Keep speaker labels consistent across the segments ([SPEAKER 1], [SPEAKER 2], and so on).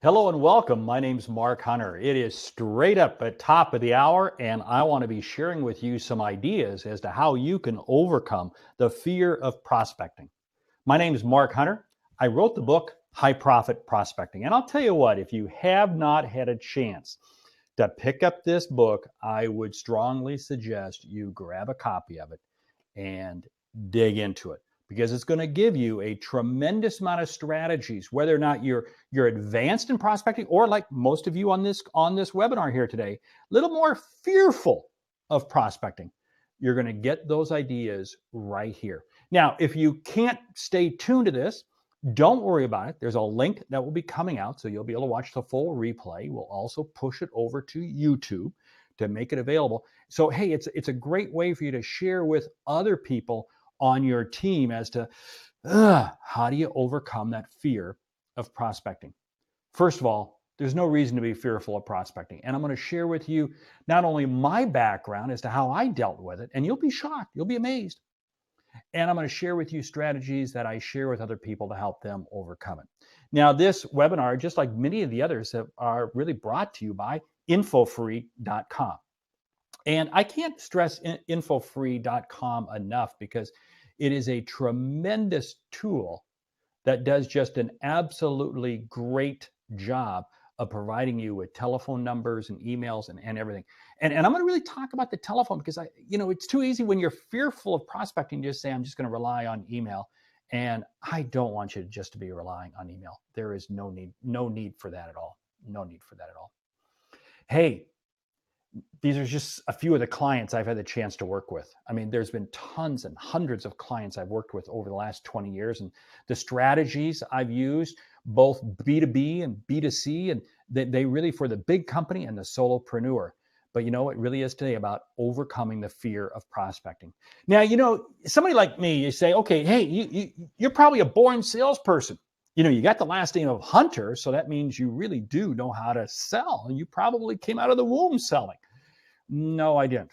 [SPEAKER 1] Hello and welcome. My name's Mark Hunter. It is straight up at top of the hour, and I want to be sharing with you some ideas as to how you can overcome the fear of prospecting. My name is Mark Hunter. I wrote the book High Profit Prospecting. And I'll tell you what, if you have not had a chance to pick up this book, I would strongly suggest you grab a copy of it and dig into it, because it's going to give you a tremendous amount of strategies, whether or not you're advanced in prospecting, or like most of you on this webinar here today, a little more fearful of prospecting. You're going to get those ideas right here. Now, if you can't stay tuned to this, don't worry about it. There's a link that will be coming out, so you'll be able to watch the full replay. We'll also push it over to YouTube to make it available. So, hey, it's a great way for you to share with other people on your team as to how do you overcome that fear of prospecting. First of all, there's no reason to be fearful of prospecting. And I'm going to share with you not only my background as to how I dealt with it, and you'll be shocked, you'll be amazed. And I'm going to share with you strategies that I share with other people to help them overcome it. Now, this webinar, just like many of the others, are really brought to you by infofree.com. And I can't stress infofree.com enough, because it is a tremendous tool that does just an absolutely great job of providing you with telephone numbers and emails and everything. And I'm going to really talk about the telephone, because it's too easy when you're fearful of prospecting to just say, I'm just going to rely on email. And I don't want you just to be relying on email. There is no need for that at all. No need for that at all. Hey, these are just a few of the clients I've had the chance to work with. I mean, there's been tons and hundreds of clients I've worked with over the last 20 years. And the strategies I've used, both B2B and B2C, and they really, for the big company and the solopreneur. But it really is today about overcoming the fear of prospecting. Now, somebody like me, you say, okay, hey, you're probably a born salesperson. You got the last name of Hunter, so that means you really do know how to sell. And you probably came out of the womb selling. No, I didn't.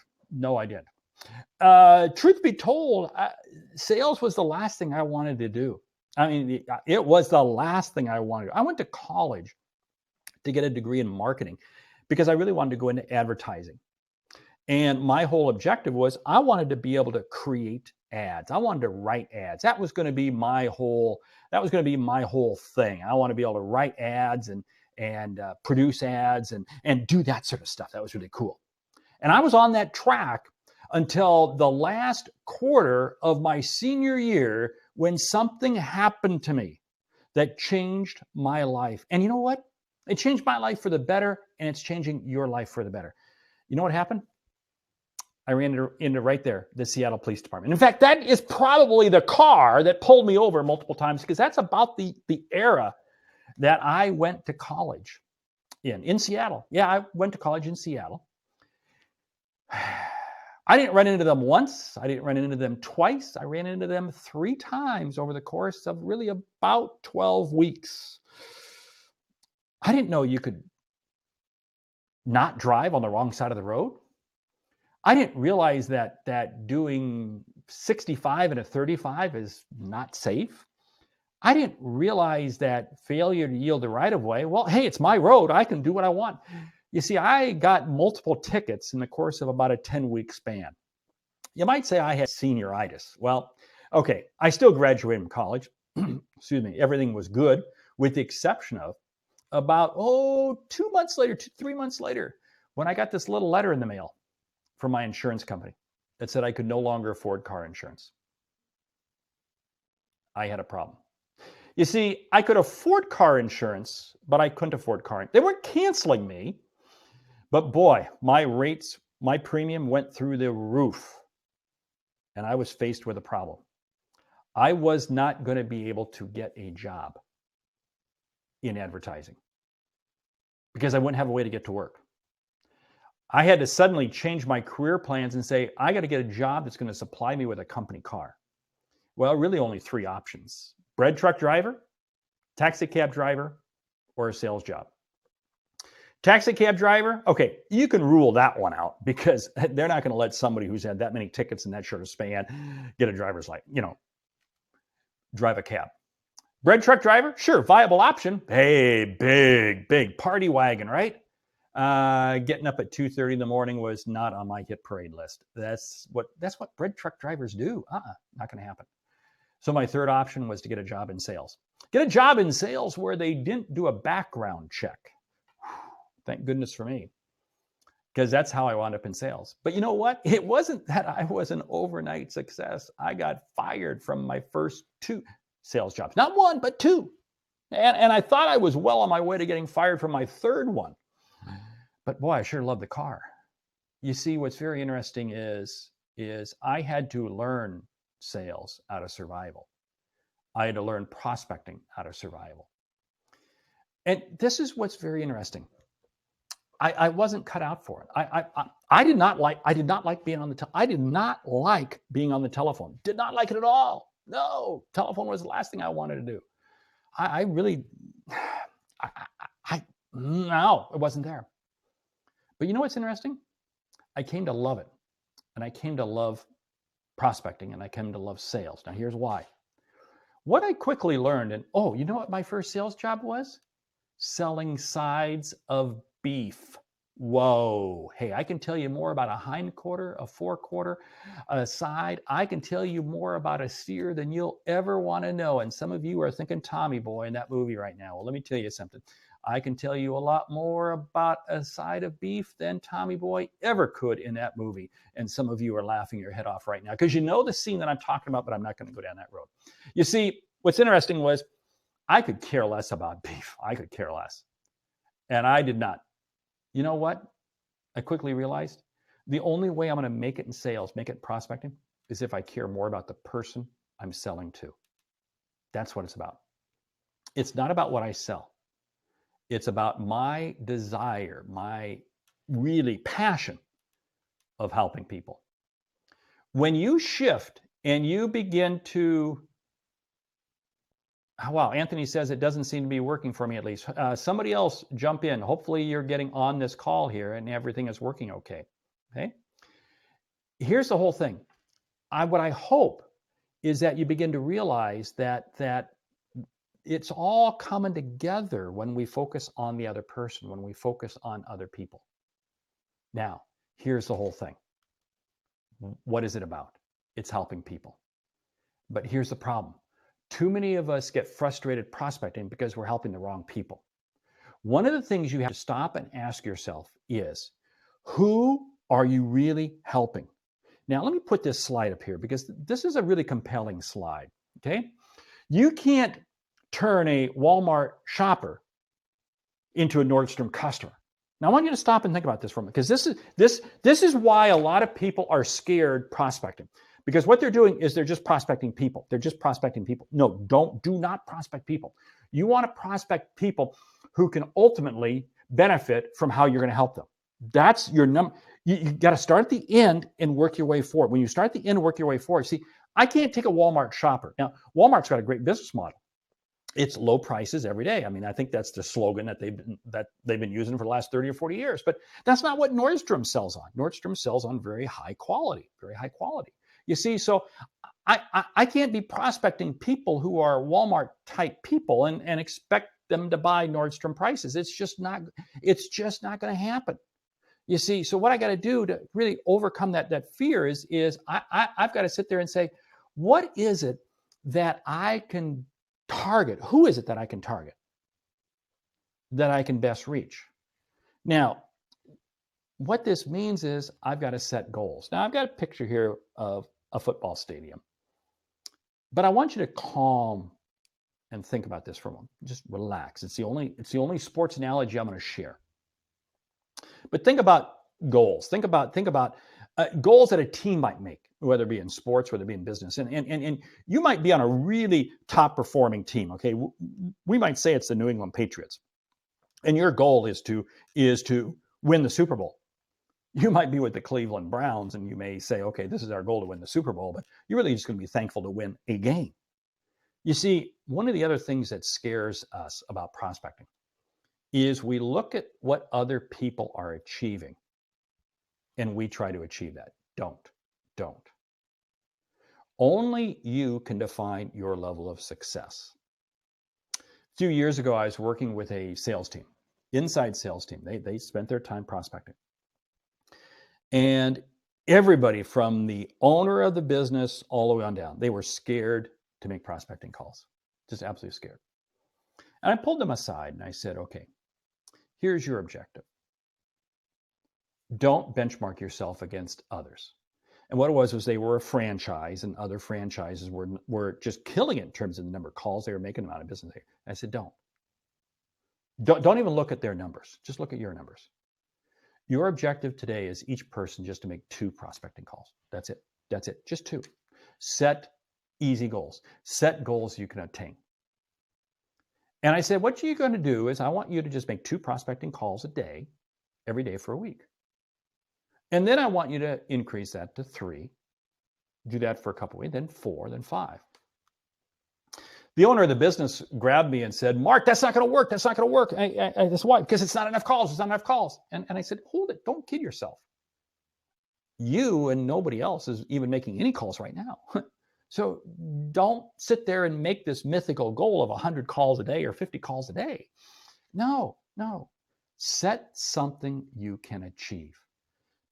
[SPEAKER 1] Truth be told, sales was the last thing I wanted to do. I mean, it was the last thing I wanted to do. I went to college to get a degree in marketing because I really wanted to go into advertising. And my whole objective was I wanted to be able to create ads. I wanted to write ads. That was going to be my whole thing. I want to be able to write ads and produce ads and do that sort of stuff. That was really cool. And I was on that track until the last quarter of my senior year, when something happened to me that changed my life. And you know what? It changed my life for the better, and it's changing your life for the better. You know what happened? I ran into right there, the Seattle Police Department. In fact, that is probably the car that pulled me over multiple times, because that's about the era that I went to college in Seattle. Yeah, I went to college in Seattle. I didn't run into them once. I didn't run into them twice. I ran into them 3 times over the course of really about 12 weeks. I didn't know you could not drive on the wrong side of the road. I didn't realize that doing 65 and a 35 is not safe. I didn't realize that failure to yield the right of way, well, hey, it's my road. I can do what I want. You see, I got multiple tickets in the course of about a 10-week span. You might say I had senioritis. Well, okay, I still graduated from college. Excuse me. Everything was good, with the exception of about, 2 months later, 3 months later, when I got this little letter in the mail from my insurance company that said I could no longer afford car insurance. I had a problem. You see, I could afford car insurance, but I couldn't afford car insurance. They weren't canceling me, but boy, my rates, my premium went through the roof, and I was faced with a problem. I was not going to be able to get a job in advertising because I wouldn't have a way to get to work. I had to suddenly change my career plans and say, I got to get a job that's going to supply me with a company car. Well, really only 3 options: bread truck driver, taxi cab driver, or a sales job. Taxi cab driver, okay, you can rule that one out, because they're not going to let somebody who's had that many tickets in that short of span get a driver's license, drive a cab. Bread truck driver? Sure, viable option. Hey, big party wagon, right? Getting up at 2:30 in the morning was not on my hit parade list. That's what bread truck drivers do. Not going to happen. So my third option was to get a job in sales. Get a job in sales where they didn't do a background check. Thank goodness for me, because that's how I wound up in sales. But you know what? It wasn't that I was an overnight success. I got fired from my first two sales jobs. Not one, but two. And I thought I was well on my way to getting fired from my third one. But boy, I sure love the car. You see, what's very interesting is I had to learn sales out of survival. I had to learn prospecting out of survival. And this is what's very interesting. I wasn't cut out for it. I did not like being on the I did not like being on the telephone. Did not like it at all. No, telephone was the last thing I wanted to do. I really, no, it wasn't there. But you know what's interesting? I came to love it, and I came to love prospecting, and I came to love sales. Now here's why. What I quickly learned, and you know what my first sales job was? Selling sides of beef. Whoa. Hey, I can tell you more about a hind quarter, a forequarter, a side. I can tell you more about a steer than you'll ever want to know. And some of you are thinking Tommy Boy in that movie right now. Well, let me tell you something. I can tell you a lot more about a side of beef than Tommy Boy ever could in that movie. And some of you are laughing your head off right now because you know the scene that I'm talking about, but I'm not going to go down that road. You see, what's interesting was I could care less about beef. I could care less. And I did not. You know what? I quickly realized the only way I'm going to make it in sales, make it in prospecting, is if I care more about the person I'm selling to. That's what it's about. It's not about what I sell. It's about my desire, my really passion of helping people. When you shift and you begin to, wow, Anthony says it doesn't seem to be working for me at least. Somebody else jump in. Hopefully you're getting on this call here and everything is working okay. Okay. Here's the whole thing. What I hope is that you begin to realize that it's all coming together when we focus on the other person, when we focus on other people. Now, here's the whole thing. What is it about? It's helping people. But here's the problem. Too many of us get frustrated prospecting because we're helping the wrong people. One of the things you have to stop and ask yourself is, who are you really helping? Now, let me put this slide up here because this is a really compelling slide, okay? You can't turn a Walmart shopper into a Nordstrom customer. Now, I want you to stop and think about this for a minute because this is why a lot of people are scared prospecting. Because what they're doing is they're just prospecting people. They're just prospecting people. No, do not prospect people. You want to prospect people who can ultimately benefit from how you're going to help them. That's your number. You got to start at the end and work your way forward. When you start at the end and work your way forward, see, I can't take a Walmart shopper. Now, Walmart's got a great business model. It's low prices every day. I mean, I think that's the slogan that they've been using for the last 30 or 40 years. But that's not what Nordstrom sells on. Nordstrom sells on very high quality, very high quality. You see, so I can't be prospecting people who are Walmart type people and expect them to buy Nordstrom prices. It's just not going to happen. You see, so what I got to do to really overcome that fear is I've got to sit there and say, what is it that I can target? Who is it that I can target that I can best reach? Now, what this means is I've got to set goals. Now, I've got a picture here of a football stadium, but I want you to calm and think about this for a moment. Just relax. It's the only sports analogy I'm going to share. But think about goals. Think about goals that a team might make, whether it be in sports, whether it be in business. And you might be on a really top performing team. Okay, we might say it's the New England Patriots, and your goal is to win the Super Bowl. You might be with the Cleveland Browns, and you may say, okay, this is our goal to win the Super Bowl, but you're really just going to be thankful to win a game. You see, one of the other things that scares us about prospecting is we look at what other people are achieving and we try to achieve that. Don't. Only you can define your level of success. few years ago, I was working with a sales team, inside sales team. They spent their time prospecting. And everybody from the owner of the business all the way on down, they were scared to make prospecting calls, just absolutely scared. And I pulled them aside and I said, okay, here's your objective. Don't benchmark yourself against others. And what it was they were a franchise, and other franchises were just killing it in terms of the number of calls they were making, the amount of business. I said, don't even look at their numbers. Just look at your numbers. Your objective today is each person just to make 2 prospecting calls. That's it. That's it. Just 2. Set easy goals. Set goals you can attain. And I said, what you're going to do is I want you to just make 2 prospecting calls a day, every day for a week. And then I want you to increase that to 3. Do that for a couple of weeks, then 4, then 5. The owner of the business grabbed me and said, Mark, that's not going to work. That's not going to work. That's why, because it's not enough calls. It's not enough calls. And I said, hold it. Don't kid yourself. You and nobody else is even making any calls right now. So don't sit there and make this mythical goal of 100 calls a day or 50 calls a day. No. Set something you can achieve.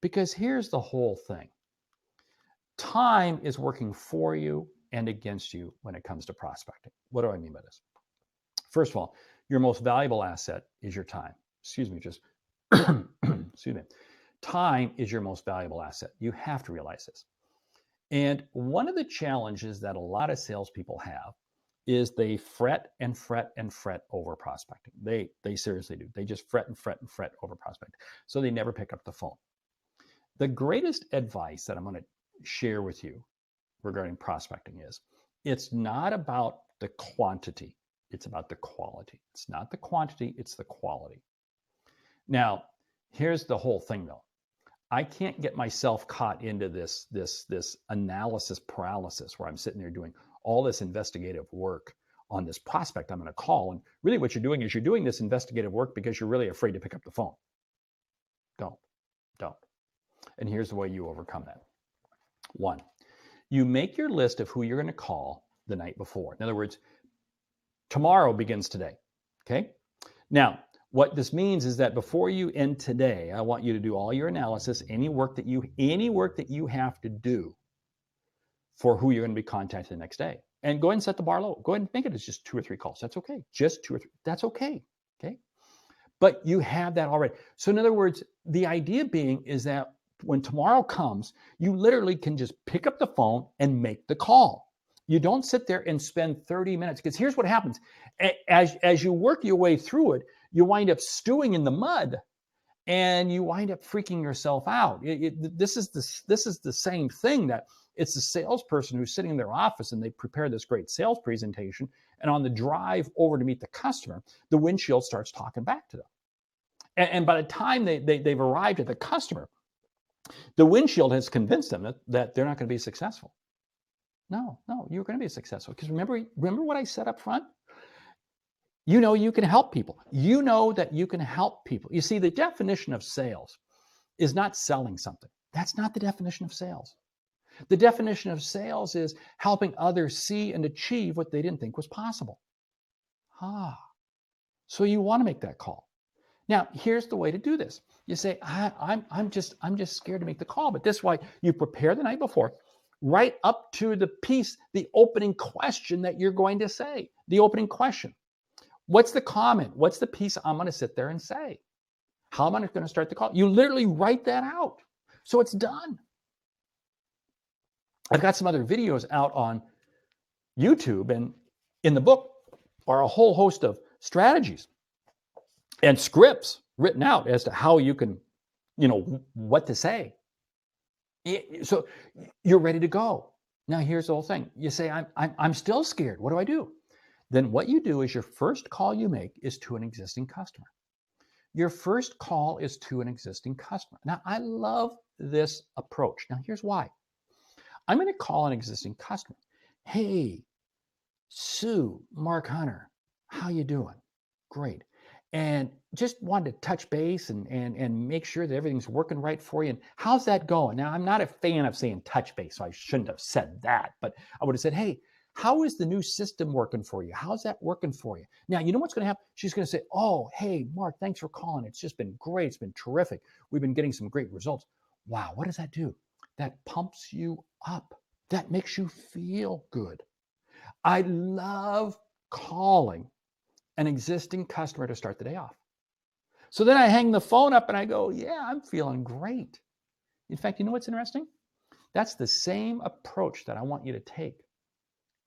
[SPEAKER 1] Because here's the whole thing. Time is working for you and against you when it comes to prospecting. What do I mean by this? First of all, your most valuable asset is your time. Excuse me. Time is your most valuable asset. You have to realize this. And one of the challenges that a lot of salespeople have is they fret and fret and fret over prospecting. They seriously do. They just fret and fret and fret over prospecting. So they never pick up the phone. The greatest advice that I'm going to share with you regarding prospecting is it's not about the quantity, it's about the quality. It's not the quantity, it's the quality. Now, here's the whole thing though. I can't get myself caught into this analysis paralysis where I'm sitting there doing all this investigative work on this prospect I'm going to call. And really what you're doing is you're doing this investigative work because you're really afraid to pick up the phone. Don't. And here's the way you overcome that. 1, you make your list of who you're going to call the night before. In other words, tomorrow begins today. Okay? Now, what this means is that before you end today, I want you to do all your analysis, any work that you have to do for who you're going to be contacted the next day. And go ahead and set the bar low. Go ahead and make it as just 2 or 3 calls. That's okay. Just 2 or 3. That's okay. Okay? But you have that already. So in other words, the idea being is that when tomorrow comes, you literally can just pick up the phone and make the call. You don't sit there and spend 30 minutes, because here's what happens. As you work your way through it, you wind up stewing in the mud and you wind up freaking yourself out. This is the same thing that it's the salesperson who's sitting in their office and they prepare this great sales presentation. And on the drive over to meet the customer, the windshield starts talking back to them. And by the time they've arrived at the customer, the windshield has convinced them that they're not going to be successful. No, you're going to be successful. Because remember what I said up front? You know you can help people. You know that you can help people. You see, the definition of sales is not selling something. That's not the definition of sales. The definition of sales is helping others see and achieve what they didn't think was possible. So you want to make that call. Now, here's the way to do this. You say, I'm just scared to make the call. But this way, you prepare the night before, right up to the piece, the opening question that you're going to say. The opening question. What's the comment? What's the piece I'm going to sit there and say? How am I going to start the call? You literally write that out. So it's done. I've got some other videos out on YouTube, and in the book are a whole host of strategies and scripts written out as to how you can, what to say. So you're ready to go. Now here's the whole thing. You say, I'm still scared. What do I do? Then what you do is your first call you make is to an existing customer. Your first call is to an existing customer. Now I love this approach. Now here's why. I'm going to call an existing customer. Hey, Sue, Mark Hunter, how you doing? Great. And just wanted to touch base and make sure that everything's working right for you. And how's that going? Now, I'm not a fan of saying touch base, so I shouldn't have said that. But I would have said, hey, How is the new system working for you? How's that working for you? Now, you know what's going to happen? She's going to say, oh, hey, Mark, thanks for calling. It's just been great. It's been terrific. We've been getting some great results. Wow, what does that do? That pumps you up. That makes you feel good. I love calling an existing customer to start the day off. So then I hang the phone up and I go, yeah, I'm feeling great. In fact, you know what's interesting? That's the same approach that I want you to take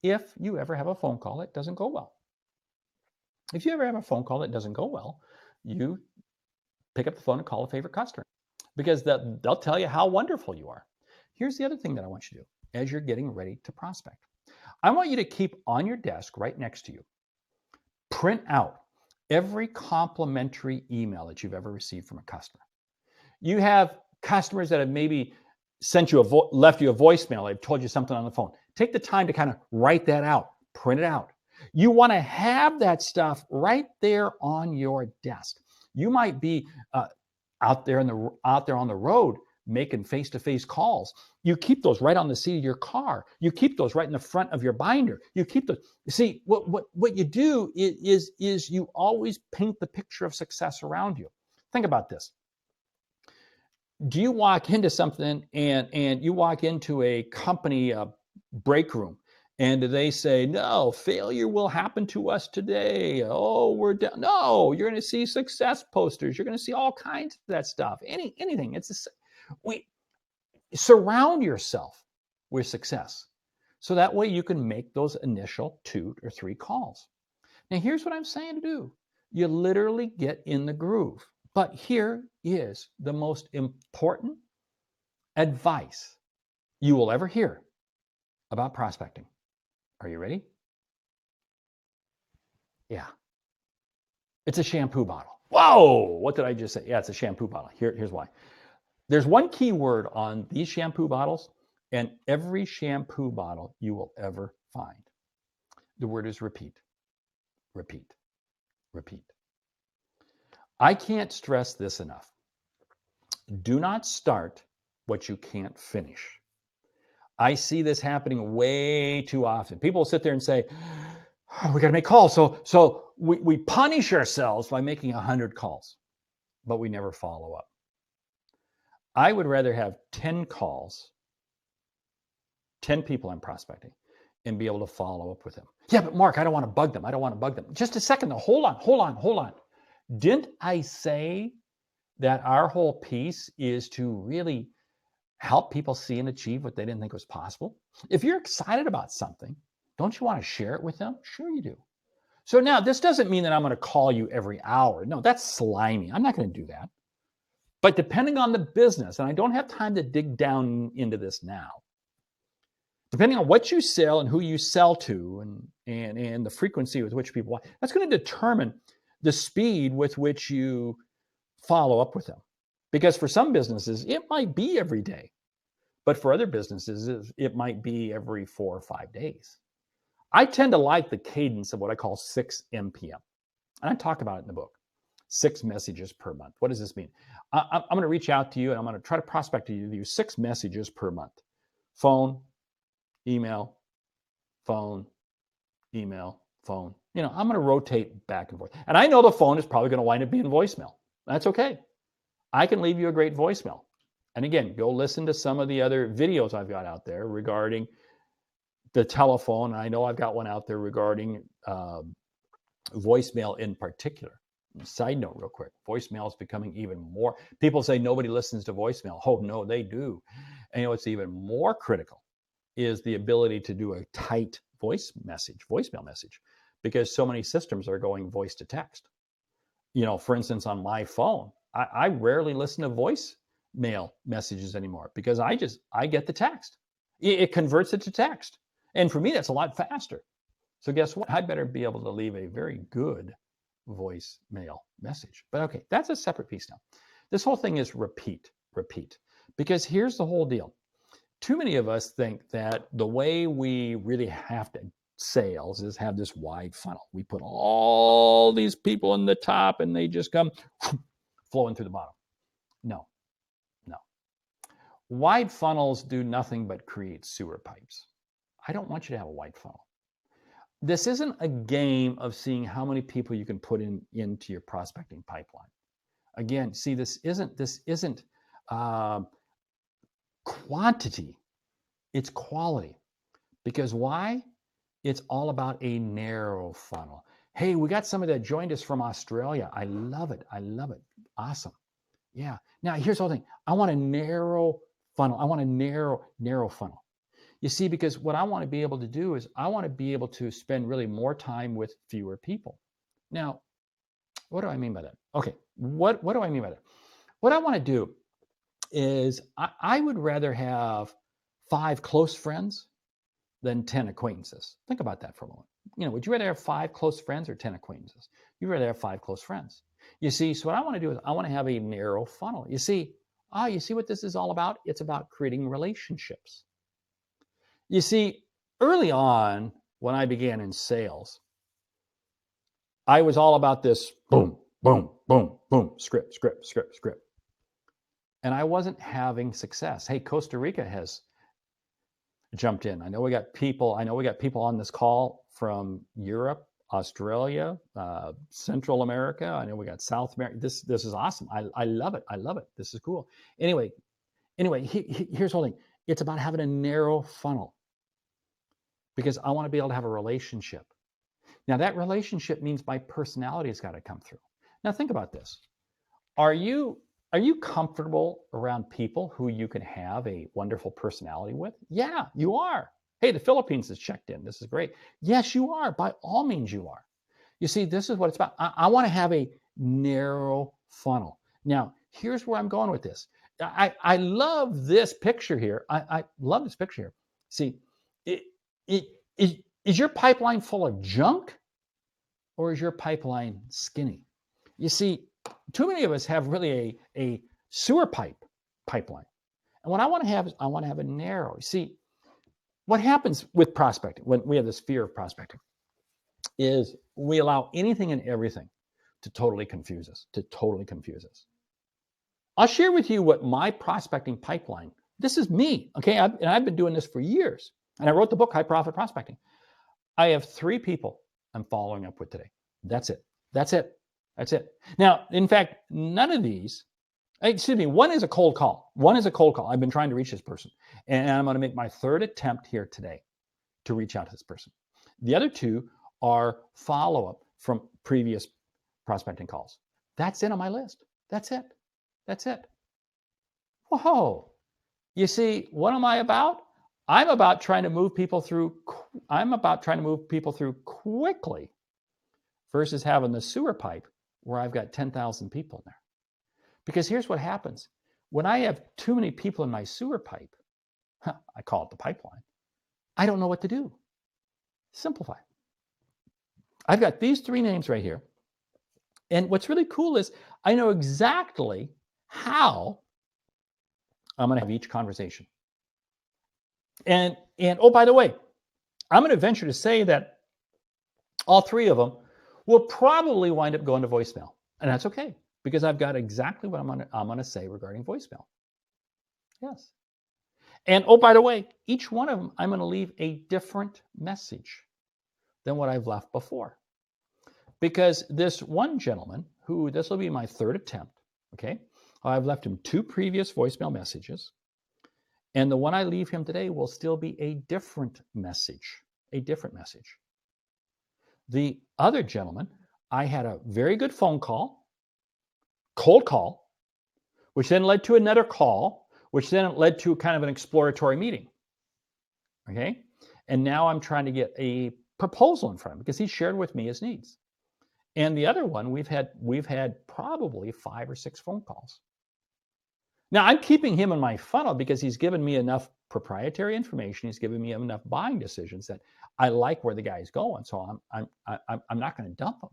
[SPEAKER 1] if you ever have a phone call that doesn't go well. If you ever have a phone call that doesn't go well, you pick up the phone and call a favorite customer because they'll tell you how wonderful you are. Here's the other thing that I want you to do as you're getting ready to prospect. I want you to keep on your desk right next to you, print out every complimentary email that you've ever received from a customer. You have customers that have maybe sent you left you a voicemail. They've told you something on the phone. Take the time to kind of write that out, print it out. You want to have that stuff right there on your desk. You might be out there on the road making face-to-face calls. You keep those right on the seat of your car. You keep those right in the front of your binder. You keep those. You see, what you do is you always paint the picture of success around you. Think about this. Do you walk into something and you walk into a company break room and they say, no, failure will happen to us today. Oh, we're down. No, you're going to see success posters. You're going to see all kinds of that stuff. Anything. We surround yourself with success. So that way you can make those initial 2 or 3 calls. Now, here's what I'm saying to do. You literally get in the groove. But here is the most important advice you will ever hear about prospecting. Are you ready? Yeah. It's a shampoo bottle. Whoa! What did I just say? Yeah, it's a shampoo bottle. Here's why. There's one key word on these shampoo bottles and every shampoo bottle you will ever find. The word is repeat. Repeat. Repeat. I can't stress this enough. Do not start what you can't finish. I see this happening way too often. People sit there and say, oh, we got to make calls. So we punish ourselves by making 100 calls, but we never follow up. I would rather have 10 calls, 10 people I'm prospecting, and be able to follow up with them. Yeah, but Mark, I don't want to bug them. I don't want to bug them. Just a second though. Hold on. Didn't I say that our whole piece is to really help people see and achieve what they didn't think was possible? If you're excited about something, don't you want to share it with them? Sure you do. So now this doesn't mean that I'm going to call you every hour. No, that's slimy. I'm not going to do that. But depending on the business, and I don't have time to dig down into this now, depending on what you sell and who you sell to and the frequency with which people, that's going to determine the speed with which you follow up with them. Because for some businesses, it might be every day. But for other businesses, it might be every 4 or 5 days. I tend to like the cadence of what I call 6 MPM. And I talk about it in the book. 6 messages per month. What does this mean? I'm going to reach out to you and I'm going to try to prospect to you 6 messages per month. Phone, email, phone, email, phone. I'm going to rotate back and forth. And I know the phone is probably going to wind up being voicemail. That's okay. I can leave you a great voicemail. And again, go listen to some of the other videos I've got out there regarding the telephone. I know I've got one out there regarding voicemail in particular. Side note real quick, voicemail is becoming even more. People say nobody listens to voicemail. Oh, no, they do. And what's even more critical is the ability to do a tight voicemail message, because so many systems are going voice to text. For instance, on my phone, I rarely listen to voicemail messages anymore because I get the text. It converts it to text. And for me, that's a lot faster. So guess what? I better be able to leave a very good voicemail message. But okay, that's a separate piece now. This whole thing is repeat. Because here's the whole deal. Too many of us think that the way we really have to sales is have this wide funnel. We put all these people in the top and they just come flowing through the bottom. No. Wide funnels do nothing but create sewer pipes. I don't want you to have a wide funnel. This isn't a game of seeing how many people you can put into your prospecting pipeline. Again, see, this isn't uh, quantity, it's quality. Because why? It's all about a narrow funnel. Hey, we got somebody that joined us from Australia. I love it. I love it. Awesome. Yeah. Now here's the whole thing. I want a narrow funnel. I want a narrow funnel. You see, because what I want to be able to do is I want to be able to spend really more time with fewer people. Now, what do I mean by that? Okay, what do I mean by that? What I want to do is I would rather have 5 close friends than 10 acquaintances. Think about that for a moment. Would you rather have 5 close friends or 10 acquaintances? You'd rather have 5 close friends. You see, so what I want to do is I want to have a narrow funnel. You see what this is all about? It's about creating relationships. You see, early on, when I began in sales, I was all about this boom, boom, boom, boom, script. And I wasn't having success. Hey, Costa Rica has jumped in. I know we got people on this call from Europe, Australia, Central America. I know we got South America. This is awesome. I love it. I love it. This is cool. Anyway, here's the whole thing. It's about having a narrow funnel because I want to be able to have a relationship. Now that relationship means my personality has got to come through. Now think about this. Are you comfortable around people who you can have a wonderful personality with? Yeah, you are. Hey, the Philippines has checked in. This is great. Yes, you are. By all means, you are. You see, this is what it's about. I want to have a narrow funnel. Now, here's where I'm going with this. I love this picture here. I love this picture here. See, is your pipeline full of junk or is your pipeline skinny? You see, too many of us have really a sewer pipeline. And what I want to have is I want to have a narrow. See, what happens with prospecting when we have this fear of prospecting is we allow anything and everything to totally confuse us, I'll share with you what my prospecting pipeline, this is me, okay? I've been doing this for years. And I wrote the book, High Profit Prospecting. I have 3 people I'm following up with today. That's it. Now, in fact, none of these, one is a cold call. I've been trying to reach this person. And I'm going to make my 3rd attempt here today to reach out to this person. The other 2 are follow-up from previous prospecting calls. That's it on my list. That's it. Whoa. You see, what am I about? I'm about trying to move people through quickly versus having the sewer pipe where I've got 10,000 people in there. Because here's what happens. When I have too many people in my sewer pipe, I call it the pipeline, I don't know what to do. Simplify. I've got these 3 names right here. And what's really cool is I know exactly how I'm going to have each conversation. And oh, by the way, I'm going to venture to say that all 3 of them will probably wind up going to voicemail. And that's okay, because I've got exactly what I'm going to say regarding voicemail. Yes. And oh, by the way, each one of them, I'm going to leave a different message than what I've left before. Because this one gentleman, who this will be my 3rd attempt, okay? I've left him 2 previous voicemail messages. And the one I leave him today will still be a different message. The other gentleman, I had a very good phone call, cold call, which then led to another call, which then led to kind of an exploratory meeting. Okay? And now I'm trying to get a proposal in front of him because he shared with me his needs. And the other one, we've had probably 5 or 6 phone calls. Now, I'm keeping him in my funnel because he's given me enough proprietary information. He's given me enough buying decisions that I like where the guy's going. So I'm not going to dump him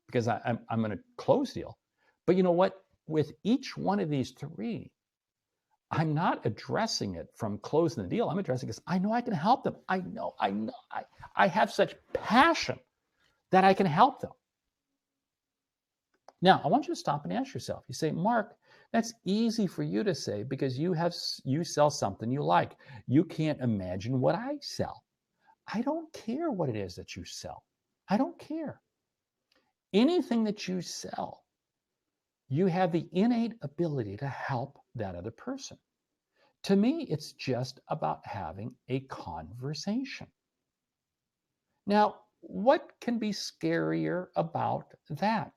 [SPEAKER 1] because I'm going to close deal. But you know what? With each one of these 3, I'm not addressing it from closing the deal. I'm addressing it because I know I can help them. I have such passion that I can help them. Now, I want you to stop and ask yourself. You say, Mark, that's easy for you to say because you sell something you like. You can't imagine what I sell. I don't care what it is that you sell. I don't care. Anything that you sell, you have the innate ability to help that other person. To me, it's just about having a conversation. Now, what can be scarier about that?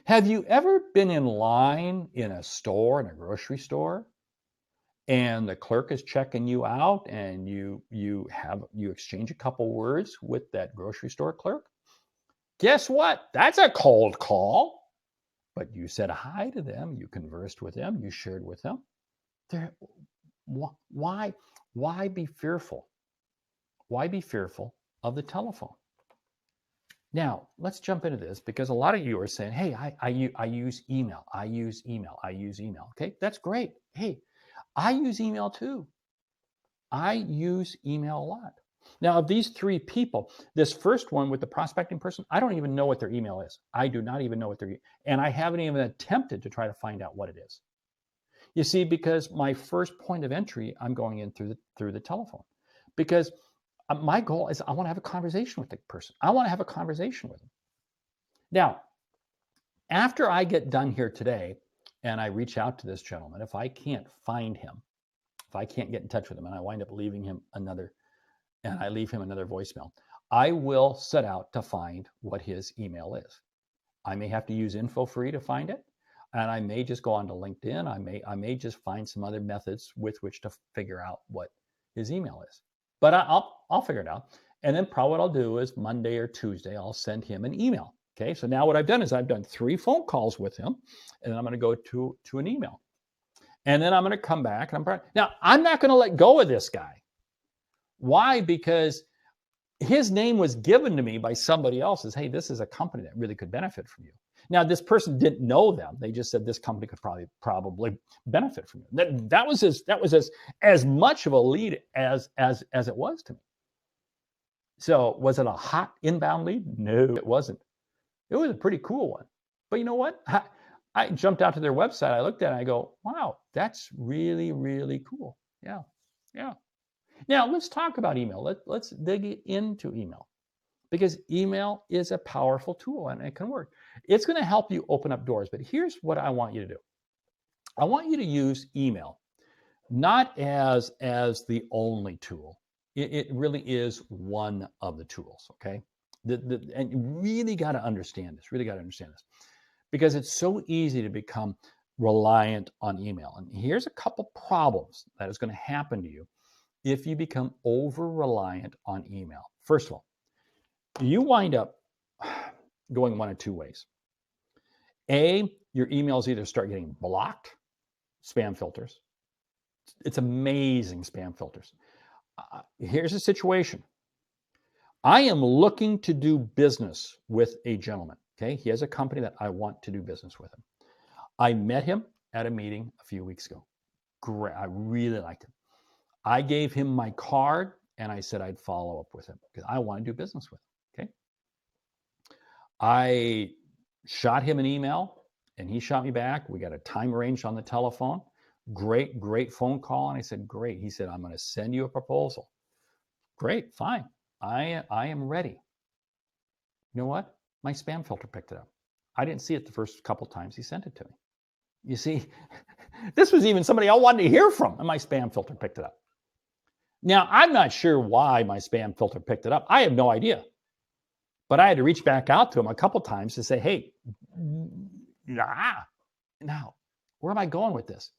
[SPEAKER 1] Have you ever been in line in a store, in a grocery store, and the clerk is checking you out and you exchange a couple words with that grocery store clerk? Guess what? That's a cold call. But you said hi to them, you conversed with them, you shared with them. There, why be fearful? Why be fearful of the telephone? Now, let's jump into this because a lot of you are saying, hey, I use email. I use email. I use email. Okay, that's great. Hey, I use email too. I use email a lot. Now, of these three people, this first one with the prospecting person, I don't even know what their email is. I do not even know what their, and I haven't even attempted to try to find out what it is. You see, because my first point of entry, I'm going in through the telephone, because my goal is I want to have a conversation with the person. I want to have a conversation with them. Now, after I get done here today and I reach out to this gentleman, if I can't find him, if I can't get in touch with him and I wind up leaving him another voicemail, I will set out to find what his email is. I may have to use info free to find it, and I may just go onto LinkedIn. I may just find some other methods with which to figure out what his email is. But I'll figure it out. And then probably what I'll do is Monday or Tuesday, I'll send him an email. Okay, so now what I've done is I've done 3 phone calls with him, and then I'm going to go to an email. And then I'm going to come back. And I'm not going to let go of this guy. Why? Because his name was given to me by somebody else as, hey, this is a company that really could benefit from you. Now, this person didn't know them. They just said this company could probably benefit from you. That was as much of a lead as it was to me. So was it a hot inbound lead? No, it wasn't. It was a pretty cool one. But you know what? I jumped out to their website. I looked at it and I go, wow, that's really, really cool. Yeah. Now let's talk about email. Let's dig into email, because email is a powerful tool and it can work. It's going to help you open up doors. But here's what I want you to do. I want you to use email not as the only tool. It really is one of the tools. Okay, and you really got to understand this. Because it's so easy to become reliant on email. And here's a couple problems that is going to happen to you if you become over-reliant on email. First of all, you wind up going one of two ways. A, your emails either start getting blocked, spam filters. It's amazing, spam filters. Here's the situation. I am looking to do business with a gentleman. Okay, he has a company that I want to do business with him. I met him at a meeting a few weeks ago. Great, I really liked him. I gave him my card and I said I'd follow up with him because I want to do business with him. Okay. I shot him an email and he shot me back. We got a time arranged on the telephone. Great phone call. And I said, great. He said, I'm going to send you a proposal. Great, fine. I am ready. You know what? My spam filter picked it up. I didn't see it the first couple times he sent it to me. You see, this was even somebody I wanted to hear from, and my spam filter picked it up. Now, I'm not sure why my spam filter picked it up. I have no idea. But I had to reach back out to him a couple times to say, hey, now, where am I going with this?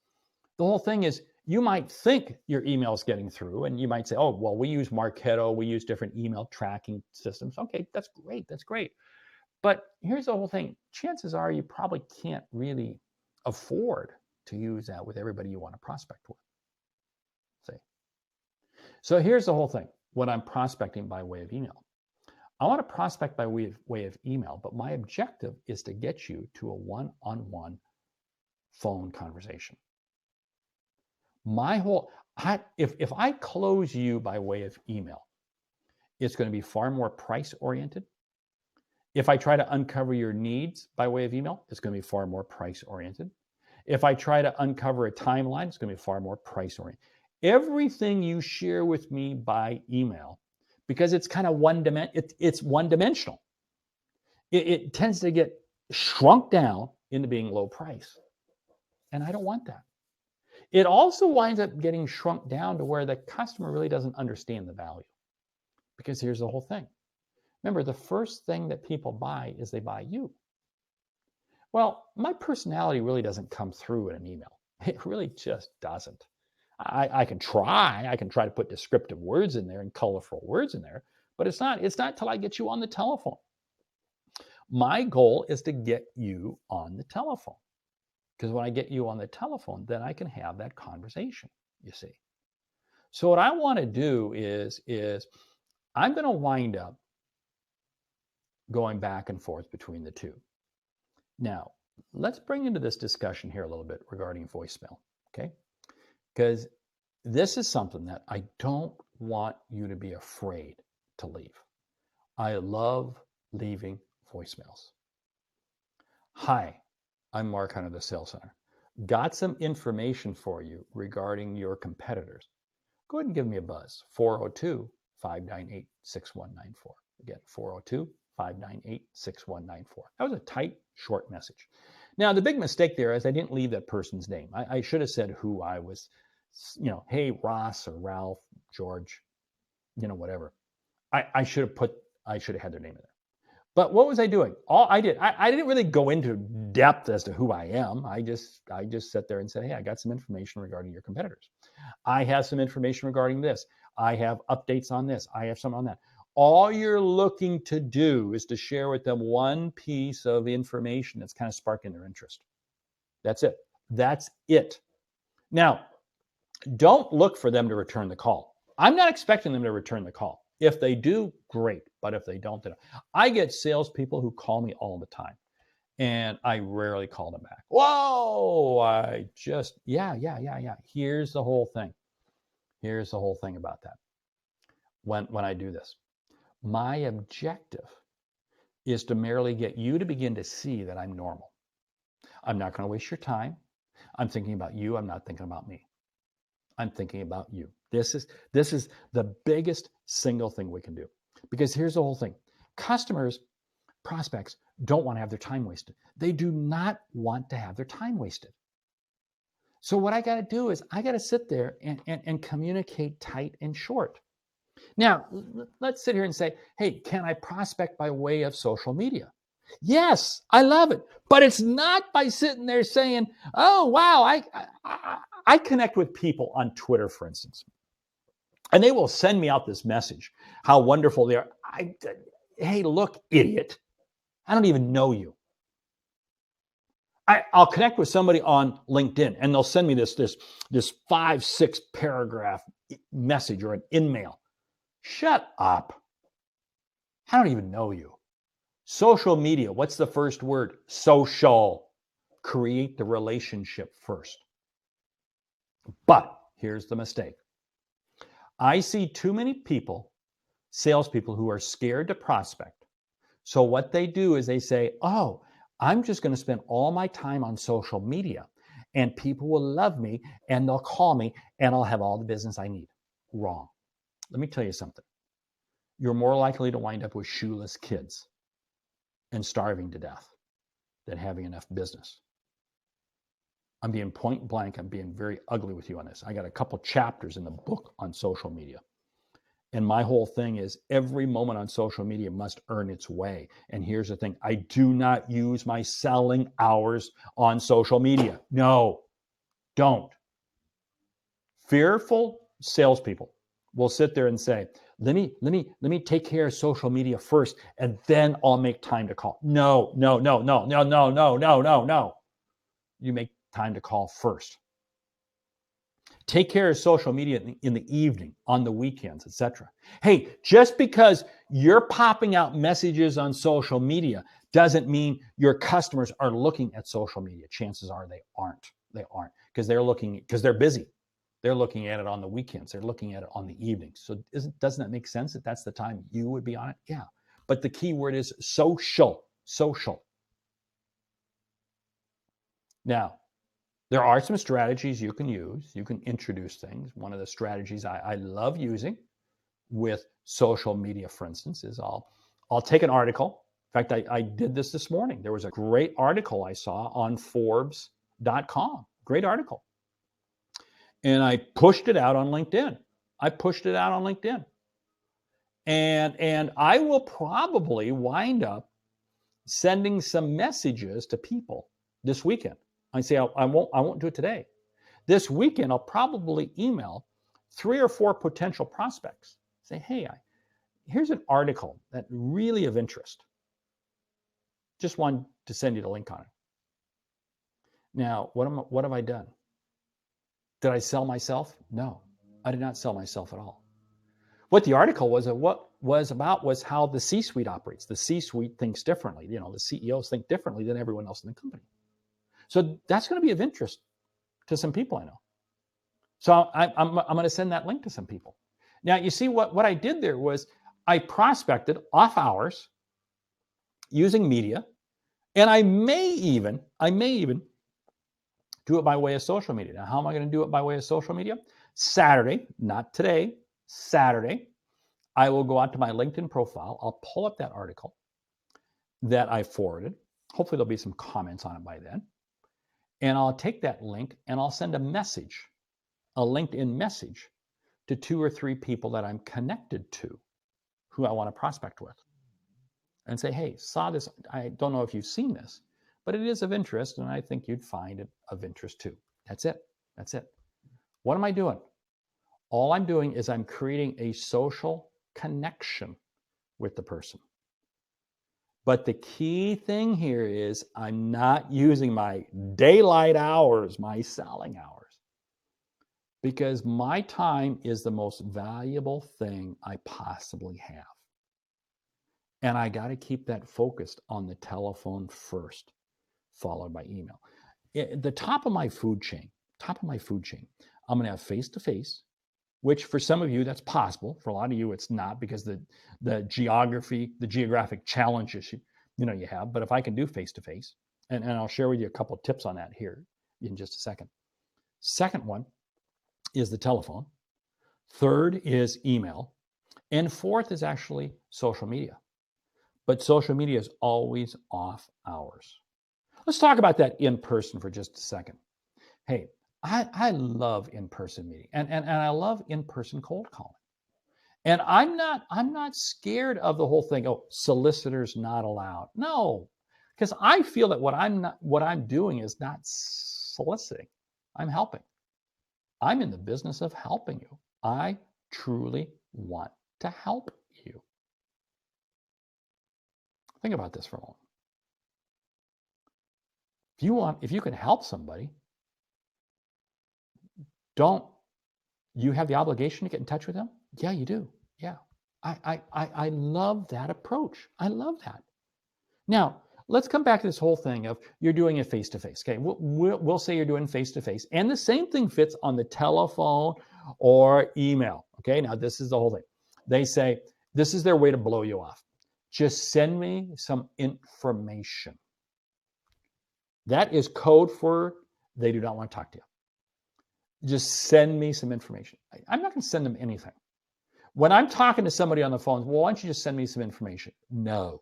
[SPEAKER 1] The whole thing is, you might think your email is getting through, and you might say, oh, well, we use Marketo, we use different email tracking systems. Okay, that's great. But here's the whole thing. Chances are you probably can't really afford to use that with everybody you want to prospect with. See? So here's the whole thing. When I'm prospecting by way of email, I want to prospect by way of email, but my objective is to get you to a one-on-one phone conversation. If I close you by way of email, it's going to be far more price oriented. If I try to uncover your needs by way of email, it's going to be far more price oriented. If I try to uncover a timeline, it's going to be far more price oriented. Everything you share with me by email, because it's kind of it's one dimensional. It tends to get shrunk down into being low price. And I don't want that. It also winds up getting shrunk down to where the customer really doesn't understand the value. Because here's the whole thing. Remember, the first thing that people buy is they buy you. Well, my personality really doesn't come through in an email. It really just doesn't. I can try. I can try to put descriptive words in there and colorful words in there, but it's not till I get you on the telephone. My goal is to get you on the telephone. Because when I get you on the telephone, then I can have that conversation, you see. So what I want to do is I'm going to wind up going back and forth between the two. Now, let's bring into this discussion here a little bit regarding voicemail, okay? Because this is something that I don't want you to be afraid to leave. I love leaving voicemails. Hi, I'm Mark Hunter, the Sales Center. Got some information for you regarding your competitors. Go ahead and give me a buzz, 402-598-6194. Again, 402-598-6194. That was a tight, short message. Now, the big mistake there is I didn't leave that person's name. I should have said who I was, hey, Ross or Ralph, George, whatever. I should have had their name in there. But what was I doing? All I didn't really go into depth as to who I am. I just sat there and said, hey, I got some information regarding your competitors. I have some information regarding this. I have updates on this. I have some on that. All you're looking to do is to share with them one piece of information that's kind of sparking their interest. That's it. That's it. Now, don't look for them to return the call. I'm not expecting them to return the call. If they do, great. But if they don't, then I get salespeople who call me all the time, and I rarely call them back. Whoa! Yeah. Here's the whole thing. Here's the whole thing about that. When I do this, my objective is to merely get you to begin to see that I'm normal. I'm not going to waste your time. I'm thinking about you. I'm not thinking about me. I'm thinking about you. This is the biggest single thing we can do. Because here's the whole thing. Customers, prospects don't want to have their time wasted. They do not want to have their time wasted. So what I got to do is I got to sit there and communicate tight and short. Now, let's sit here and say, hey, can I prospect by way of social media? Yes, I love it. But it's not by sitting there saying, oh, wow, I connect with people on Twitter, for instance. And they will send me out this message, how wonderful they are. Hey, look, idiot. I don't even know you. I'll connect with somebody on LinkedIn, and they'll send me this 5-6 paragraph message or an in-mail. Shut up. I don't even know you. Social media, what's the first word? Social. Create the relationship first. But here's the mistake. I see too many people, salespeople, who are scared to prospect. So what they do is they say, oh, I'm just going to spend all my time on social media, and people will love me, and they'll call me, and I'll have all the business I need. Wrong. Let me tell you something. You're more likely to wind up with shoeless kids and starving to death than having enough business. I'm being point blank. I'm being very ugly with you on this. I got a couple chapters in the book on social media. And my whole thing is every moment on social media must earn its way. And here's the thing. I do not use my selling hours on social media. No, don't. Fearful salespeople will sit there and say, let me take care of social media first, and then I'll make time to call. No. You make time to call first. Take care of social media in the evening, on the weekends, etc. Hey, just because you're popping out messages on social media doesn't mean your customers are looking at social media. Chances are they aren't. They aren't because they're busy. They're looking at it on the weekends. They're looking at it on the evenings. So doesn't that make sense that that's the time you would be on it? Yeah. But the key word is social. Social. Now, There are some strategies you can use. You can introduce things. One of the strategies I love using with social media, for instance, is I'll take an article. In fact, I did this morning. There was a great article I saw on Forbes.com. Great article. And I pushed it out on LinkedIn. And I will probably wind up sending some messages to people this weekend. I say I won't do it today. This weekend, I'll probably email 3 or 4 potential prospects. Say, hey, here's an article that really of interest. Just wanted to send you the link on it. Now, what have I done? Did I sell myself? No, I did not sell myself at all. What the article was about was how the C-suite operates. The C-suite thinks differently. The CEOs think differently than everyone else in the company. So that's going to be of interest to some people I know. So I'm going to send that link to some people. Now, you see what I did there was I prospected off hours using media, and I may even do it by way of social media. Now, how am I going to do it by way of social media? Saturday, not today, Saturday, I will go out to my LinkedIn profile. I'll pull up that article that I forwarded. Hopefully there'll be some comments on it by then. And I'll take that link and I'll send a message, a LinkedIn message, to 2 or 3 people that I'm connected to who I want to prospect with. And say, hey, saw this. I don't know if you've seen this, but it is of interest, and I think you'd find it of interest too. That's it. What am I doing? All I'm doing is I'm creating a social connection with the person. But the key thing here is I'm not using my daylight hours, my selling hours, because my time is the most valuable thing I possibly have. And I got to keep that focused on the telephone first, followed by email. At the top of my food chain, I'm going to have face-to-face, which for some of you, that's possible. For a lot of you, it's not, because the geographic challenges you have. But if I can do face-to-face, and I'll share with you a couple of tips on that here in just a second. Second one is the telephone. Third is email. And fourth is actually social media. But social media is always off hours. Let's talk about that in person for just a second. Hey, I love in-person meeting, and I love in-person cold calling. And I'm not scared of the whole thing. Oh, solicitors not allowed. No, because I feel that what I'm doing is not soliciting. I'm helping. I'm in the business of helping you. I truly want to help you. Think about this for a moment. If you can help somebody, don't you have the obligation to get in touch with them? Yeah, you do. Yeah. I love that approach. I love that. Now, let's come back to this whole thing of you're doing it face-to-face. Okay, we'll say you're doing face-to-face. And the same thing fits on the telephone or email. Okay, now this is the whole thing. They say, this is their way to blow you off. Just send me some information. That is code for they do not want to talk to you. Just send me some information. I'm not going to send them anything. When I'm talking to somebody on the phone, well, why don't you just send me some information? No.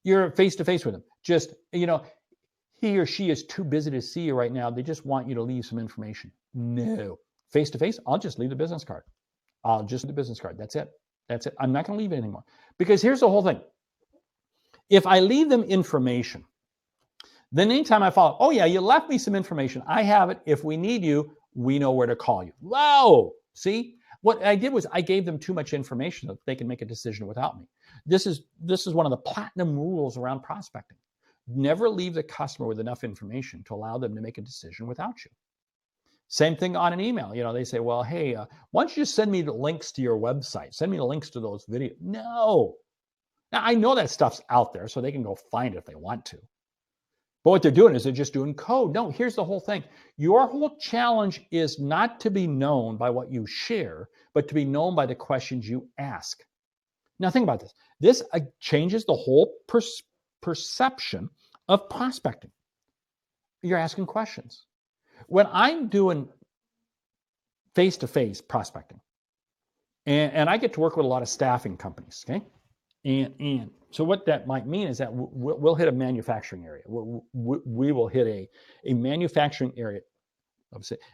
[SPEAKER 1] You're face-to-face with them. Just, he or she is too busy to see you right now. They just want you to leave some information. No. Face-to-face, I'll just leave the business card. That's it. I'm not going to leave it anymore. Because here's the whole thing. If I leave them information, then anytime I follow, oh yeah, you left me some information. I have it. If we need you, we know where to call you. Whoa! See? What I did was I gave them too much information so that they can make a decision without me. This is one of the platinum rules around prospecting. Never leave the customer with enough information to allow them to make a decision without you. Same thing on an email. They say, well, hey, why don't you just send me the links to your website? Send me the links to those videos. No. Now, I know that stuff's out there, so they can go find it if they want to. But what they're doing is they're just doing code. No, here's the whole thing. Your whole challenge is not to be known by what you share, but to be known by the questions you ask. Now, think about this. This changes the whole perception of prospecting. You're asking questions. When I'm doing face-to-face prospecting, and I get to work with a lot of staffing companies, okay? And so what that might mean is that we'll hit a manufacturing area. We will hit a manufacturing area,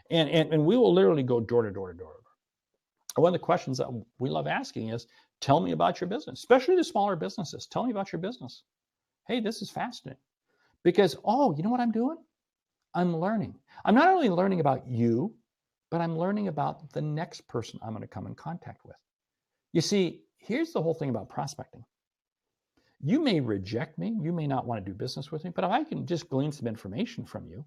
[SPEAKER 1] and we will literally go door to door to door. One of the questions that we love asking is, tell me about your business, especially the smaller businesses. Tell me about your business. Hey, this is fascinating. Because, oh, you know what I'm doing? I'm learning. I'm not only learning about you, but I'm learning about the next person I'm going to come in contact with. You see, here's the whole thing about prospecting. You may reject me. You may not want to do business with me, but if I can just glean some information from you,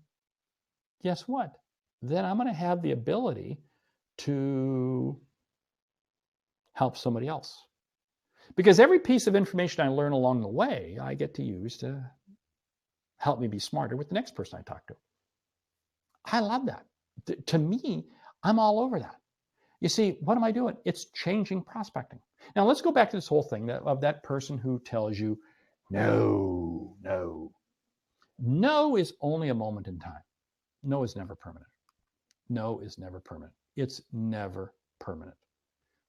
[SPEAKER 1] guess what? Then I'm going to have the ability to help somebody else. Because every piece of information I learn along the way, I get to use to help me be smarter with the next person I talk to. I love that. To me, I'm all over that. You see, what am I doing? It's changing prospecting. Now, let's go back to this whole thing of that person who tells you, no, no. No is only a moment in time. No is never permanent. No is never permanent. It's never permanent.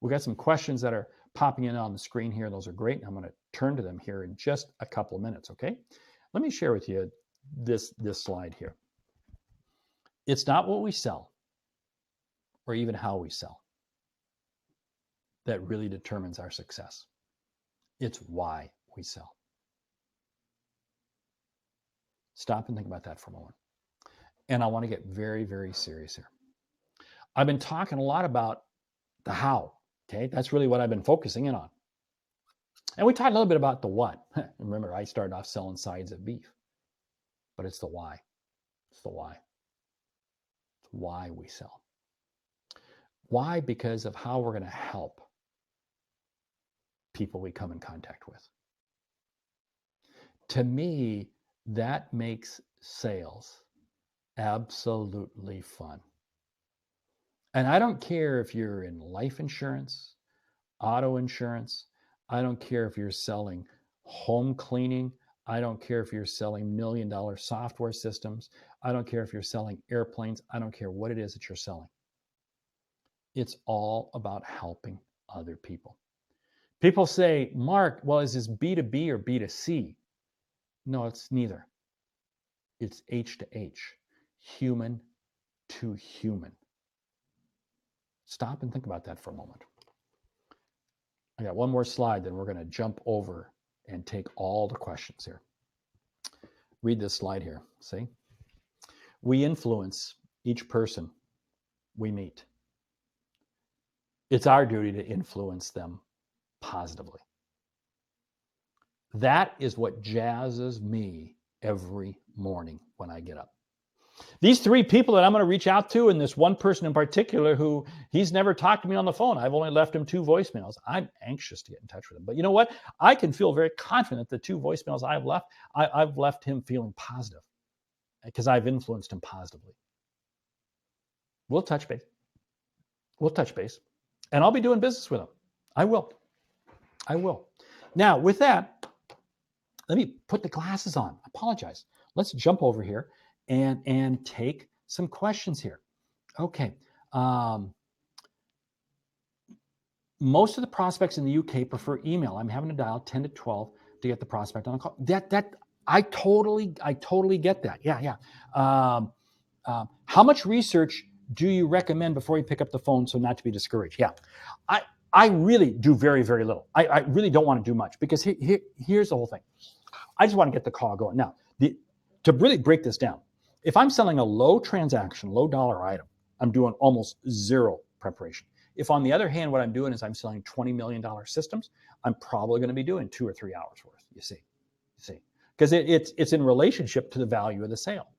[SPEAKER 1] We got some questions that are popping in on the screen here. Those are great. I'm going to turn to them here in just a couple of minutes, okay? Let me share with you this slide here. It's not what we sell or even how we sell that really determines our success. It's why we sell. Stop and think about that for a moment. And I want to get very, very serious here. I've been talking a lot about the how, okay? That's really what I've been focusing in on. And we talked a little bit about the what. Remember, I started off selling sides of beef, but it's the why. It's the why. It's why we sell. Why? Because of how we're going to help people we come in contact with. To me, that makes sales absolutely fun. And I don't care if you're in life insurance, auto insurance. I don't care if you're selling home cleaning. I don't care if you're selling $1 million software systems. I don't care if you're selling airplanes. I don't care what it is that you're selling. It's all about helping other people. People say, Mark, well, is this B2B or B2C? No, it's neither. It's H to H, human to human. Stop and think about that for a moment. I got one more slide, then we're going to jump over and take all the questions here. Read this slide here. See? We influence each person we meet. It's our duty to influence them positively. That is what jazzes me every morning when I get up. These three people that I'm going to reach out to, and this one person in particular who he's never talked to me on the phone. I've only left him 2 voicemails. I'm anxious to get in touch with him. But you know what? I can feel very confident that the 2 voicemails I've left him feeling positive because I've influenced him positively. We'll touch base. We'll touch base. And I'll be doing business with him. I will. Now, with that, let me put the glasses on. I apologize. Let's jump over here and take some questions here. Okay. Most of the prospects in the UK prefer email. I'm having to dial 10 to 12 to get the prospect on a call. I totally get that. Yeah. How much research do you recommend before you pick up the phone so not to be discouraged? Yeah. I really do very, very little. I really don't want to do much because here's the whole thing. I just want to get the call going. Now, to really break this down, if I'm selling a low transaction, low dollar item, I'm doing almost zero preparation. If on the other hand, what I'm doing is I'm selling $20 million systems, I'm probably going to be doing 2 or 3 hours worth, you see, because it's in relationship to the value of the sale.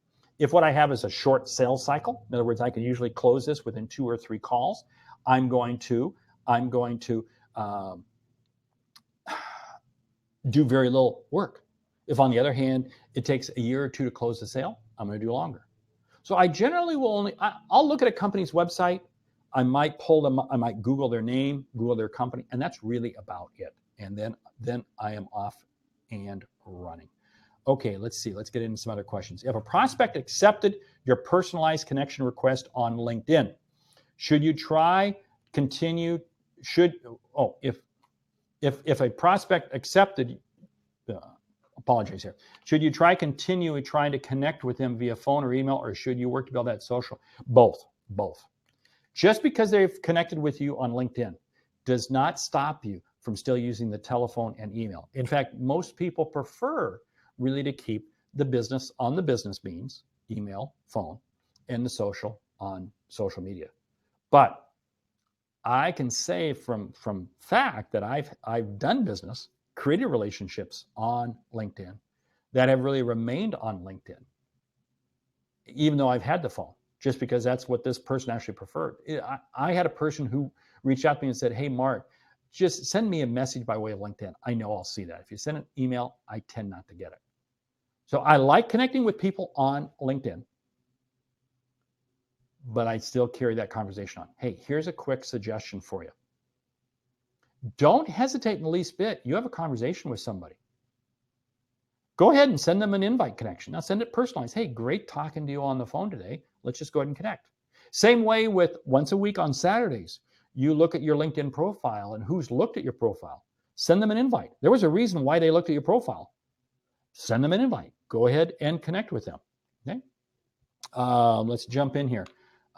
[SPEAKER 1] If what I have is a short sales cycle, in other words, I can usually close this within 2 or 3 calls, I'm going to do very little work. If on the other hand, it takes a year or 2 to close the sale, I'm going to do longer. So I generally will I'll look at a company's website. I might pull them, I might Google their name, Google their company, and that's really about it. And then I am off and running. Okay, let's see. Let's get into some other questions. If a prospect accepted your personalized connection request on LinkedIn, should you try continue? Should oh if a prospect accepted, uh, apologize here. Should you try continue trying to connect with them via phone or email, or should you work to build that social? Both. Just because they've connected with you on LinkedIn does not stop you from still using the telephone and email. In fact, most people prefer really to keep the business on the business means, email, phone, and the social on social media. But I can say from fact that I've done business, created relationships on LinkedIn that have really remained on LinkedIn, even though I've had the phone, just because that's what this person actually preferred. I had a person who reached out to me and said, "Hey, Mark, just send me a message by way of LinkedIn. I know I'll see that. If you send an email, I tend not to get it." So I like connecting with people on LinkedIn, but I still carry that conversation on. Hey, here's a quick suggestion for you. Don't hesitate in the least bit. You have a conversation with somebody. Go ahead and send them an invite connection. Now send it personalized. Hey, great talking to you on the phone today. Let's just go ahead and connect. Same way with once a week on Saturdays, you look at your LinkedIn profile and who's looked at your profile. Send them an invite. There was a reason why they looked at your profile. Send them an invite. Go ahead and connect with them. Okay. Let's jump in here.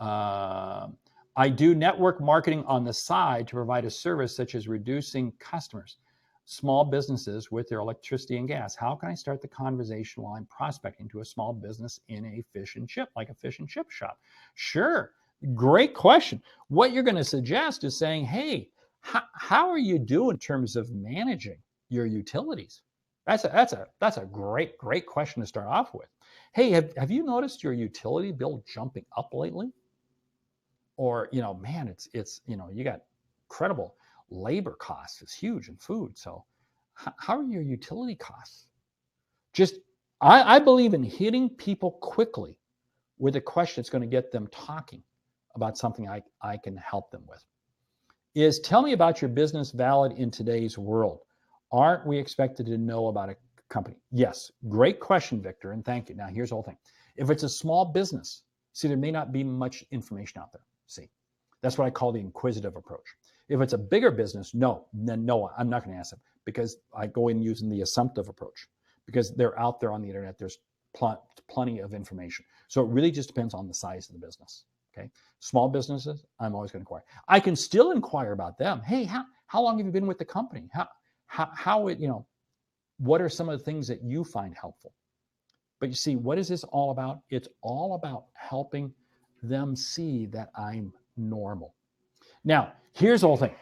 [SPEAKER 1] I do network marketing on the side to provide a service such as reducing customers, small businesses with their electricity and gas. How can I start the conversation while I'm prospecting to a small business in a fish and chip, like a fish and chip shop? Sure. Great question. What you're going to suggest is saying, hey, how are you doing in terms of managing your utilities? That's a great question to start off with. Hey, have you noticed your utility bill jumping up lately? Or, man, it's you got incredible labor costs. It's huge in food. So how are your utility costs? Just, I believe in hitting people quickly with a question that's going to get them talking about something I can help them with. Is tell me about your business valid in today's world? Aren't we expected to know about a company? Yes. Great question, Victor, and thank you. Now, here's the whole thing. If it's a small business, see, there may not be much information out there. See, that's what I call the inquisitive approach. If it's a bigger business, then no, I'm not going to ask them, because I go in using the assumptive approach, because they're out there on the internet. There's plenty of information. So it really just depends on the size of the business. Okay. Small businesses, I'm always going to inquire. I can still inquire about them. Hey, how long have you been with the company? What are some of the things that you find helpful? But you see, what is this all about? It's all about helping them see that I'm normal. Now, here's the whole thing.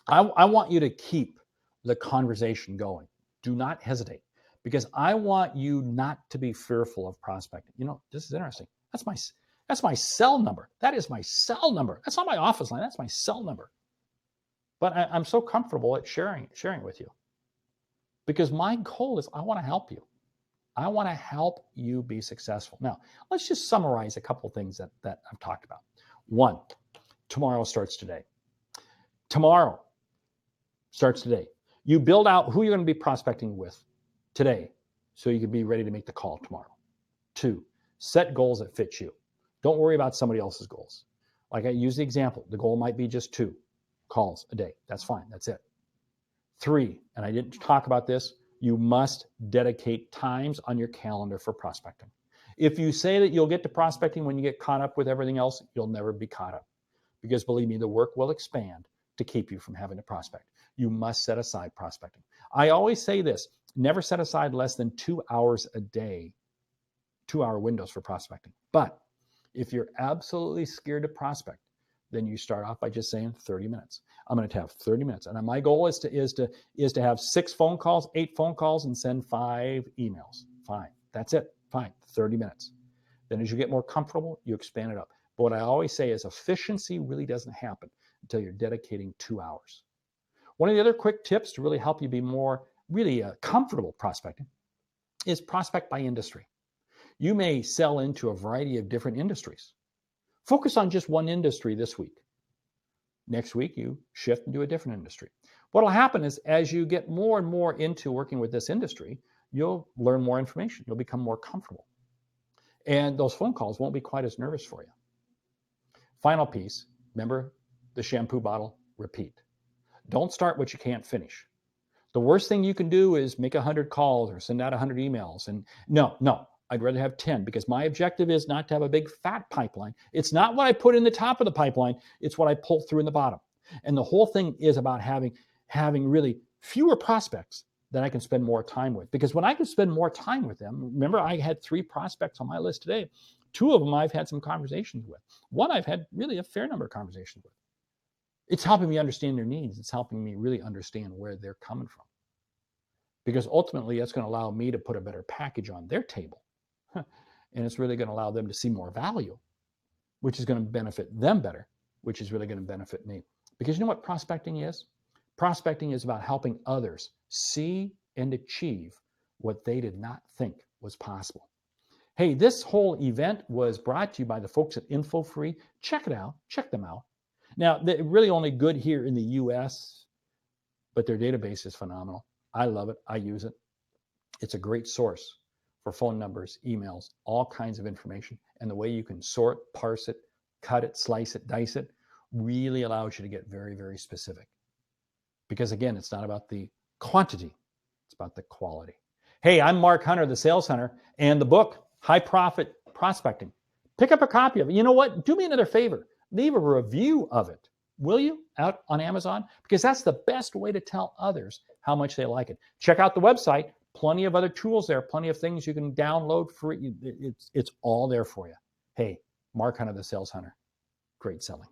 [SPEAKER 1] I want you to keep the conversation going. Do not hesitate, because I want you not to be fearful of prospecting. This is interesting. That's my cell number. That is my cell number. That's not my office line. That's my cell number. But I'm so comfortable at sharing with you, because my goal is I want to help you. I want to help you be successful. Now, let's just summarize a couple of things that I've talked about. One, tomorrow starts today. Tomorrow starts today. You build out who you're going to be prospecting with today so you can be ready to make the call tomorrow. Two, set goals that fit you. Don't worry about somebody else's goals. Like I use the example, the goal might be just 2 calls a day. That's fine. That's it. 3, and I didn't talk about this, you must dedicate times on your calendar for prospecting. If you say that you'll get to prospecting when you get caught up with everything else, you'll never be caught up. Because believe me, the work will expand to keep you from having to prospect. You must set aside prospecting. I always say this, never set aside less than 2 hours a day, 2-hour windows for prospecting. But if you're absolutely scared to prospect, then you start off by just saying 30 minutes. I'm going to have 30 minutes. And my goal is to have 6 phone calls, 8 phone calls, and send 5 emails. Fine. That's it. Fine. 30 minutes. Then as you get more comfortable, you expand it up. But what I always say is efficiency really doesn't happen until you're dedicating 2 hours. One of the other quick tips to really help you be more really comfortable prospecting is prospect by industry. You may sell into a variety of different industries. Focus on just one industry this week. Next week, you shift into a different industry. What will happen is as you get more and more into working with this industry, you'll learn more information. You'll become more comfortable. And those phone calls won't be quite as nervous for you. Final piece, remember the shampoo bottle, repeat. Don't start what you can't finish. The worst thing you can do is make 100 calls or send out 100 emails. And no, I'd rather have 10 because my objective is not to have a big fat pipeline. It's not what I put in the top of the pipeline, it's what I pull through in the bottom. And the whole thing is about having really fewer prospects that I can spend more time with. Because when I can spend more time with them, remember I had 3 prospects on my list today. 2 of them I've had some conversations with. One I've had really a fair number of conversations with. It's helping me understand their needs. It's helping me really understand where they're coming from. Because ultimately, that's going to allow me to put a better package on their table. And it's really going to allow them to see more value, which is going to benefit them better, which is really going to benefit me. Because you know what prospecting is? Prospecting is about helping others see and achieve what they did not think was possible. Hey, this whole event was brought to you by the folks at InfoFree. Check it out. Check them out. Now, they're really only good here in the US, but their database is phenomenal. I love it. I use it. It's a great source for phone numbers, emails, all kinds of information. And the way you can sort, parse it, cut it, slice it, dice it, really allows you to get very, very specific. Because again, it's not about the quantity, it's about the quality. Hey, I'm Mark Hunter, the Sales Hunter, and the book, High Profit Prospecting. Pick up a copy of it. You know what? Do me another favor. Leave a review of it, will you, out on Amazon? Because that's the best way to tell others how much they like it. Check out the website. Plenty of other tools there. Plenty of things you can download for it. It's all there for you. Hey, Mark Hunter, the Sales Hunter. Great selling.